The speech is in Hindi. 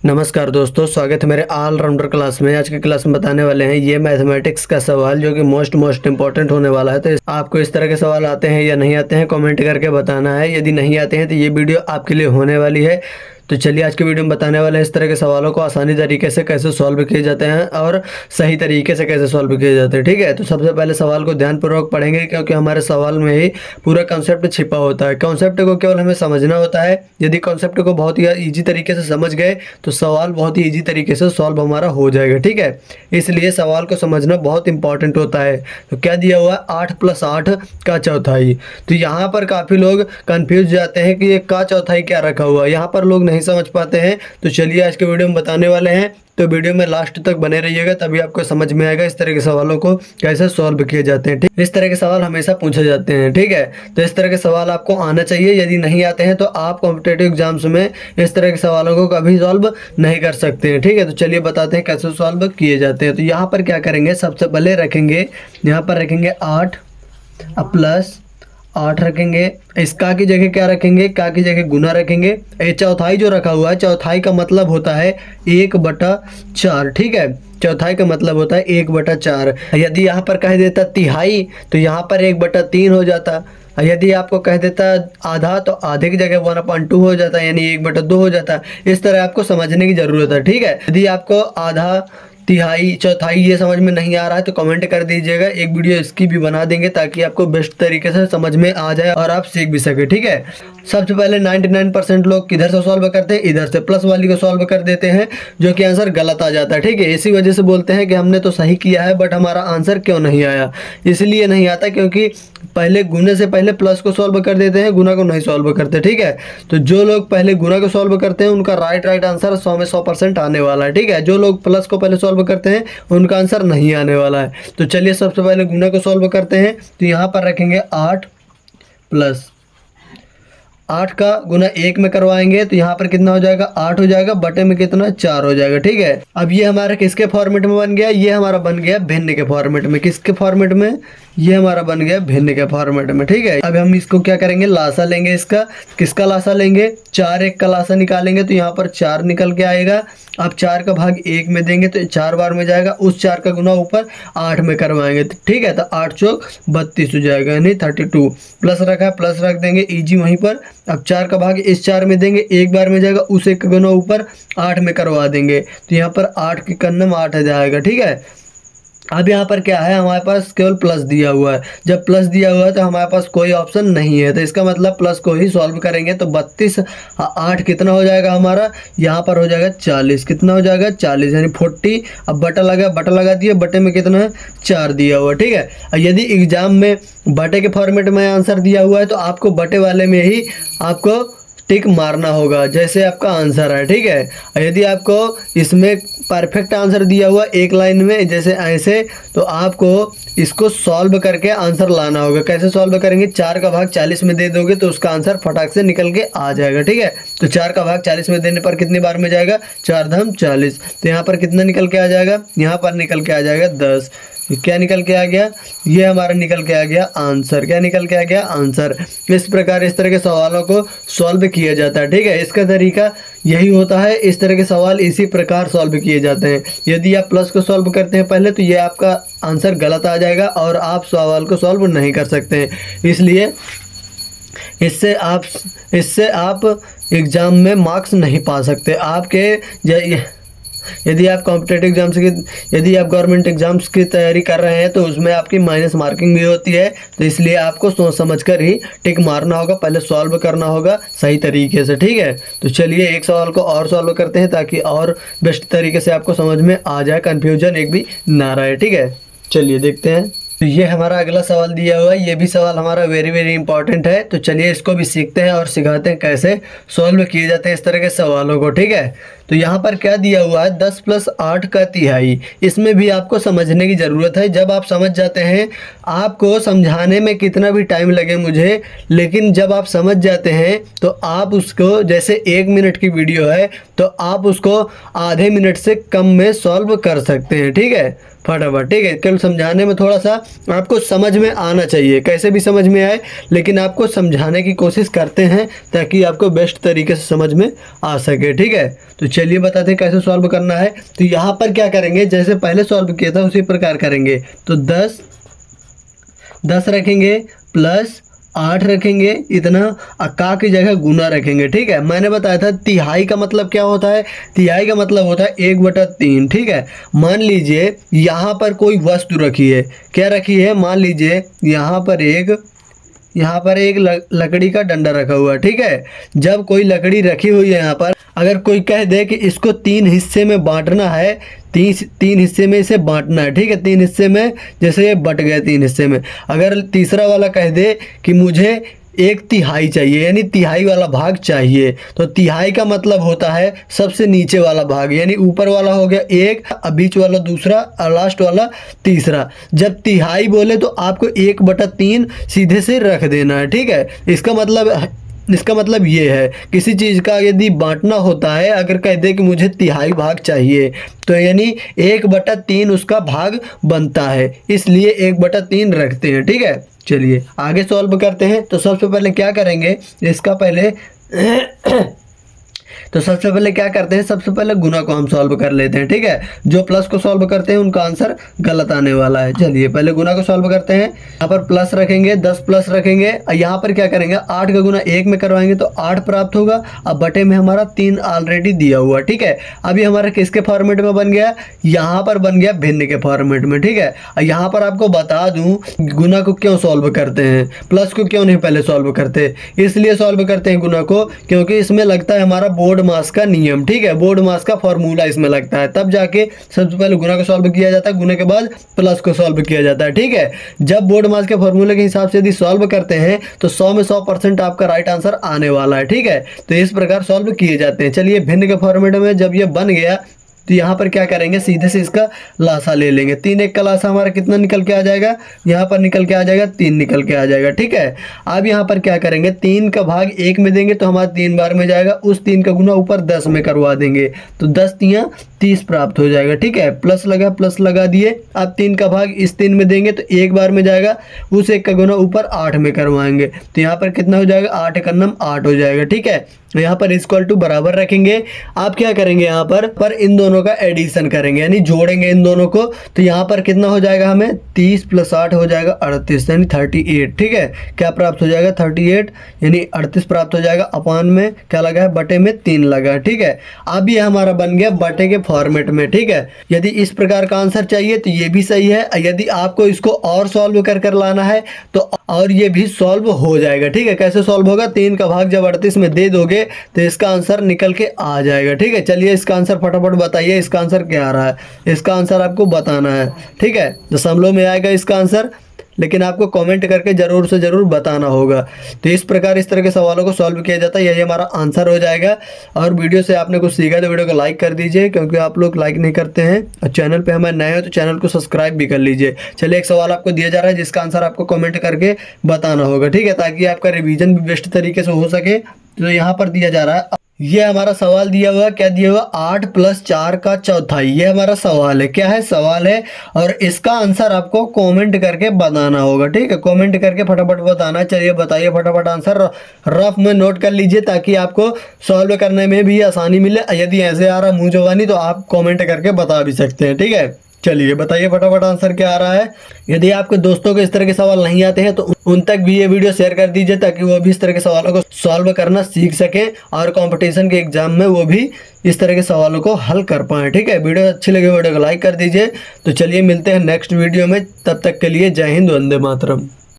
नमस्कार दोस्तों, स्वागत है मेरे ऑलराउंडर क्लास में। आज की क्लास में बताने वाले हैं ये मैथमेटिक्स का सवाल जो कि मोस्ट इंपॉर्टेंट होने वाला है। तो आपको इस तरह के सवाल आते हैं या नहीं आते हैं कमेंट करके बताना है। यदि नहीं आते हैं तो ये वीडियो आपके लिए होने वाली है। तो चलिए आज के वीडियो में बताने वाले हैं इस तरह के सवालों को आसानी तरीके से कैसे सॉल्व किए जाते हैं और सही तरीके से कैसे सॉल्व किए जाते हैं। ठीक है, तो सबसे पहले सवाल को ध्यानपूर्वक पढ़ेंगे क्योंकि हमारे सवाल में ही पूरा कॉन्सेप्ट छिपा होता है। कॉन्सेप्ट को केवल हमें समझना होता है। यदि कॉन्सेप्ट को बहुत ही ईजी तरीके से समझ गए तो सवाल बहुत ही ईजी तरीके से सॉल्व हमारा हो जाएगा। ठीक है, इसलिए सवाल को समझना बहुत इंपॉर्टेंट होता है। तो क्या दिया हुआ है 8+8 का चौथाई। तो यहाँ पर काफ़ी लोग कंफ्यूज जाते हैं कि ये का चौथाई क्या रखा हुआ है, यहाँ पर लोग नहीं समझ पाते हैं। तो चलिए आज के वीडियो में बताने वाले हैं, तो वीडियो में लास्ट तक बने रहिएगा तभी आपको समझ में आएगा इस तरह के सवालों को कैसे सॉल्व किए जाते हैं। ठीक, इस तरह के सवाल हमेशा पूछे जाते हैं। ठीक है, तो इस तरह के सवाल आपको आना चाहिए। यदि नहीं आते हैं तो आप कॉम्पिटेटिव एग्जाम्स में इस तरह के सवालों को कभी सॉल्व नहीं कर सकते हैं। ठीक है, तो चलिए बताते हैं कैसे सॉल्व किए जाते हैं। तो यहाँ पर क्या करेंगे, सबसे पहले रखेंगे, यहाँ पर रखेंगे 8 प्लस 8 रखेंगे। इस का की जगह क्या रखेंगे, का की जगह गुना रखेंगे। ये चौथाई जो रखा हुआ है, चौथाई का मतलब होता है 1/4। ठीक है, चौथाई का मतलब होता है 1/4। यदि यहाँ पर कह देता तिहाई तो यहाँ पर 1/3 हो जाता। यदि आपको कह देता आधा तो आधे की जगह 1/2 हो जाता, यानी 1/2 हो जाता। इस तरह आपको समझने की ज़रूरत है। ठीक है, यदि आपको आधा, तिहाई, चौथाई ये समझ में नहीं आ रहा है तो कमेंट कर दीजिएगा, एक वीडियो इसकी भी बना देंगे ताकि आपको बेस्ट तरीके से समझ में आ जाए और आप सीख भी सके। ठीक है, सबसे पहले 99% लोग किधर से सॉल्व करते हैं, इधर से प्लस वाली को सॉल्व कर देते हैं, जो कि आंसर गलत आ जाता है। ठीक है, इसी वजह से बोलते हैं कि हमने तो सही किया है बट हमारा आंसर क्यों नहीं आया। इसलिए नहीं आता क्योंकि पहले गुने से पहले प्लस को सॉल्व कर देते हैं, गुना को नहीं सॉल्व करते। ठीक है, तो जो लोग पहले गुना को सॉल्व करते हैं उनका राइट आंसर 100 में 100% आने वाला है। ठीक है, जो लोग प्लस को पहले सॉल्व करते हैं उनका आंसर नहीं आने वाला है। तो चलिए सबसे पहले गुना को सॉल्व करते हैं। तो यहाँ पर रखेंगे 8 प्लस 8 का गुना 1 में करवाएंगे तो यहाँ पर कितना हो जाएगा, 8 हो जाएगा, बटे में कितना 4 हो जाएगा। ठीक है, अब ये हमारा किसके फॉर्मेट में बन गया, ये हमारा बन गया भिन्न के फॉर्मेट में। किसके फॉर्मेट में, ये हमारा बन गया भिन्न के फॉर्मेट में। ठीक है, अब हम इसको क्या करेंगे, लासा लेंगे इसका। किसका लासा लेंगे, 4 1 का लासा निकालेंगे तो यहाँ पर 4 निकल के आएगा। अब 4 का भाग 1 में देंगे तो 4 बार में जाएगा, उस 4 का गुना ऊपर 8 में करवाएंगे। ठीक है, तो 8 चौक 32 हो जाएगा, यानी 32। प्लस रखा है, प्लस रख देंगे इजी वहीं पर। अब 4 का भाग इस 4 में देंगे, एक बार में जाएगा, उस 1 का गुना ऊपर 8 में करवा देंगे तो यहाँ पर 8 के कन्नम 8 आ जाएगा। ठीक है, अब यहाँ पर क्या है, हमारे पास केवल प्लस दिया हुआ है। जब प्लस दिया हुआ है तो हमारे पास कोई ऑप्शन नहीं है, तो इसका मतलब प्लस को ही सॉल्व करेंगे। तो 32 8 कितना हो जाएगा हमारा, यहाँ पर हो जाएगा 40। कितना हो जाएगा 40, यानी 40। अब बटा लगा दिए, बटे में कितना है 4 दिया हुआ। ठीक है, यदि एग्जाम में बटे के फॉर्मेट में आंसर दिया हुआ है तो आपको बटे वाले में ही आपको टिक मारना होगा जैसे आपका आंसर है। ठीक है, यदि आपको इसमें परफेक्ट आंसर दिया हुआ एक लाइन में जैसे ऐसे, तो आपको इसको सॉल्व करके आंसर लाना होगा। कैसे सॉल्व करेंगे, 4 का भाग 40 में दे दोगे तो उसका आंसर फटाक से निकल के आ जाएगा। ठीक है, तो 4 का भाग 40 में देने पर कितनी बार में जाएगा, 4 धाम 40। तो यहाँ पर कितना निकल के आ जाएगा, यहाँ पर निकल के आ जाएगा 10। क्या निकल के आ गया, ये हमारा निकल के आ गया आंसर। क्या निकल के आ गया, आंसर। इस प्रकार इस तरह के सवालों को सॉल्व किया जाता है। ठीक है, इसका तरीका यही होता है, इस तरह के सवाल इसी प्रकार सॉल्व किए जाते हैं। यदि आप प्लस को सॉल्व करते हैं पहले तो ये आपका आंसर गलत आ जाएगा और आप सवाल को सॉल्व नहीं कर सकते हैं। इसलिए इससे आप एग्ज़ाम में मार्क्स नहीं पा सकते। आपके यदि आप कॉम्पिटेटिव एग्जाम्स की, यदि आप गवर्नमेंट एग्जाम्स की तैयारी कर रहे हैं तो उसमें आपकी माइनस मार्किंग भी होती है। तो इसलिए आपको सोच समझ कर ही टिक मारना होगा, पहले सॉल्व करना होगा सही तरीके से। ठीक है, तो चलिए एक सवाल को और सॉल्व करते हैं ताकि और बेस्ट तरीके से आपको समझ में आ जाए, कन्फ्यूजन एक भी ना रहे। ठीक है, चलिए देखते हैं। तो ये हमारा अगला सवाल दिया हुआ है, ये भी सवाल हमारा वेरी इंपॉर्टेंट है। तो चलिए इसको भी सीखते हैं और सिखाते हैं कैसे सॉल्व किए जाते हैं इस तरह के सवालों को। ठीक है, तो यहाँ पर क्या दिया हुआ है, 10 + 8 का तिहाई। इसमें भी आपको समझने की ज़रूरत है। जब आप समझ जाते हैं, आपको समझाने में कितना भी टाइम लगे मुझे, लेकिन जब आप समझ जाते हैं तो आप उसको, जैसे 1 मिनट की वीडियो है तो आप उसको आधे मिनट से कम में सॉल्व कर सकते हैं। ठीक है, फटाफट, ठीक है। केवल समझाने में थोड़ा सा आपको समझ में आना चाहिए, कैसे भी समझ में आए, लेकिन आपको समझाने की कोशिश करते हैं ताकि आपको बेस्ट तरीके से समझ में आ सके, ठीक है। तो चलिए बताते हैं कैसे सॉल्व करना है। तो यहाँ पर क्या करेंगे, जैसे पहले सॉल्व किया था उसी प्रकार करेंगे। तो 10 रखेंगे प्लस 8 रखेंगे, इतना का की जगह गुना रखेंगे, ठीक है। मैंने बताया था तिहाई का मतलब क्या होता है, तिहाई का मतलब होता है 1/3, ठीक है। मान लीजिए यहाँ पर कोई वस्तु रखी है, क्या रखी है, मान लीजिए यहाँ पर एक लकड़ी का डंडा रखा हुआ है, ठीक है। जब कोई लकड़ी रखी हुई है यहाँ पर, अगर कोई कह दे कि इसको 3 हिस्से में बांटना है, 3 हिस्से में इसे बांटना है, ठीक है, 3 हिस्से में, जैसे ये बट गए 3 हिस्से में। अगर तीसरा वाला कह दे कि मुझे 1/3 चाहिए, यानी तिहाई वाला भाग चाहिए, तो तिहाई का मतलब होता है सबसे नीचे वाला भाग, यानी ऊपर वाला हो गया 1, बीच वाला दूसरा और लास्ट वाला तीसरा। जब तिहाई बोले तो आपको 1/3 सीधे से रख देना है, ठीक है। इसका मतलब ये है, किसी चीज़ का यदि बांटना होता है, अगर कह दे कि मुझे तिहाई भाग चाहिए, तो यानी 1/3 उसका भाग बनता है, इसलिए 1/3 रखते हैं, ठीक है। चलिए आगे सॉल्व करते हैं। तो सबसे पहले क्या करेंगे, इसका पहले तो सबसे पहले क्या करते हैं, सबसे पहले गुना को हम सॉल्व कर लेते हैं, ठीक है। जो प्लस को सॉल्व करते हैं उनका आंसर गलत आने वाला है। चलिए पहले गुना को सॉल्व करते हैं। यहाँ पर प्लस रखेंगे, 10 प्लस रखेंगे, यहाँ पर क्या करेंगे, 8 का गुना 1 में करवाएंगे तो 8 प्राप्त होगा। अब बटे में हमारा 3 ऑलरेडी दिया हुआ, ठीक है। अभी हमारा किसके फॉर्मेट में बन गया, यहाँ पर बन गया भिन्न के फॉर्मेट में, ठीक है। यहाँ पर आपको बता दूं गुना को क्यों सॉल्व करते हैं, प्लस को क्यों नहीं पहले सॉल्व करते। इसलिए सॉल्व करते हैं गुना को क्योंकि इसमें लगता है हमारा बोर्ड मास का नियम, ठीक है, बोर्ड मास का फॉर्मूला इसमें लगता है, तब जाके सबसे पहले गुना को सॉल्व किया जाता है, गुना के बाद प्लस को सॉल्व किया जाता है, ठीक है। जब बोर्ड मास के फॉर्मूले के हिसाब से यदि सॉल्व करते हैं तो 100 में 100% आपका राइट आंसर आने वाला है, ठीक है। तो इस प्रकार सॉल्व किए जाते हैं। चलिए भिन्न के फॉर्मेट में जब ये बन गया तो यहाँ पर क्या करेंगे, सीधे से इसका लासा ले लेंगे। 3 1 का लासा हमारा कितना निकल के आ जाएगा, यहाँ पर निकल के आ जाएगा 3 निकल के आ जाएगा, ठीक है। अब यहाँ पर क्या करेंगे, 3 का भाग 1 में देंगे तो हमारा 3 बार में जाएगा, उस 3 का गुना ऊपर 10 में करवा देंगे तो 10 3 30 प्राप्त हो जाएगा, ठीक है। प्लस लगा दिए। अब 3 का भाग इस 3 में देंगे तो 1 बार में जाएगा, उस 1 का गुना ऊपर 8 में करवाएंगे तो यहाँ पर कितना हो जाएगा, 8 1 9 8 हो जाएगा, ठीक है। तो यहाँ पर इक्वल टू बराबर रखेंगे। आप क्या करेंगे, यहाँ पर इन दोनों का एडिशन करेंगे, यानी जोड़ेंगे इन दोनों को। तो यहाँ पर कितना हो जाएगा, हमें 30 + 8 हो जाएगा 38, यानी 38, ठीक है। क्या प्राप्त हो जाएगा, 38 यानी 38 प्राप्त हो जाएगा। अपान में क्या लगा है, बटे में 3 लगा है, ठीक है। अब ये हमारा बन गया बटे के फॉर्मेट में, ठीक है। यदि इस प्रकार का आंसर चाहिए तो ये भी सही है। यदि आपको इसको और सॉल्व कर लाना है तो और ये भी सॉल्व हो जाएगा, ठीक है। कैसे सॉल्व होगा, 3 का भाग जब 38 में दे दोगे तो इसका आंसर निकल के आ जाएगा, ठीक है। चलिए इसका आंसर फटाफट बताइए, इसका आंसर क्या आ रहा है, इसका आंसर आपको बताना है, ठीक है। दशमलव में आएगा इसका आंसर, लेकिन आपको कमेंट करके ज़रूर से ज़रूर बताना होगा। तो इस प्रकार इस तरह के सवालों को सॉल्व किया जाता है, यही हमारा आंसर हो जाएगा। और वीडियो से आपने कुछ सीखा तो वीडियो को लाइक कर दीजिए, क्योंकि आप लोग लाइक नहीं करते हैं। और चैनल पे हमारे नए हो तो चैनल को सब्सक्राइब भी कर लीजिए। चलिए एक सवाल आपको दिया जा रहा है जिसका आंसर आपको कमेंट करके बताना होगा, ठीक है, ताकि आपका रिविजन भी बेस्ट तरीके से हो सके। तो यहाँ पर दिया जा रहा है, ये हमारा सवाल दिया हुआ, क्या दिया हुआ, 8 + 4 का चौथाई, ये हमारा सवाल है। क्या है, सवाल है, और इसका आंसर आपको कमेंट करके बताना होगा, ठीक है। कमेंट करके फटाफट बताना। चलिए बताइए फटाफट आंसर, रफ में नोट कर लीजिए ताकि आपको सॉल्व करने में भी आसानी मिले। यदि ऐसे आ रहा मुँह जवानी तो आप कमेंट करके बता भी सकते हैं, ठीक है। चलिए बताइए फटाफट आंसर क्या आ रहा है। यदि आपके दोस्तों को इस तरह के सवाल नहीं आते हैं तो उन तक भी ये वीडियो शेयर कर दीजिए, ताकि वो भी इस तरह के सवालों को सॉल्व करना सीख सकें और कंपटीशन के एग्जाम में वो भी इस तरह के सवालों को हल कर पाएँ, ठीक है। वीडियो अच्छी लगे वीडियो को लाइक कर दीजिए। तो चलिए मिलते हैं नेक्स्ट वीडियो में, तब तक के लिए जय हिंद, वंदे मातरम।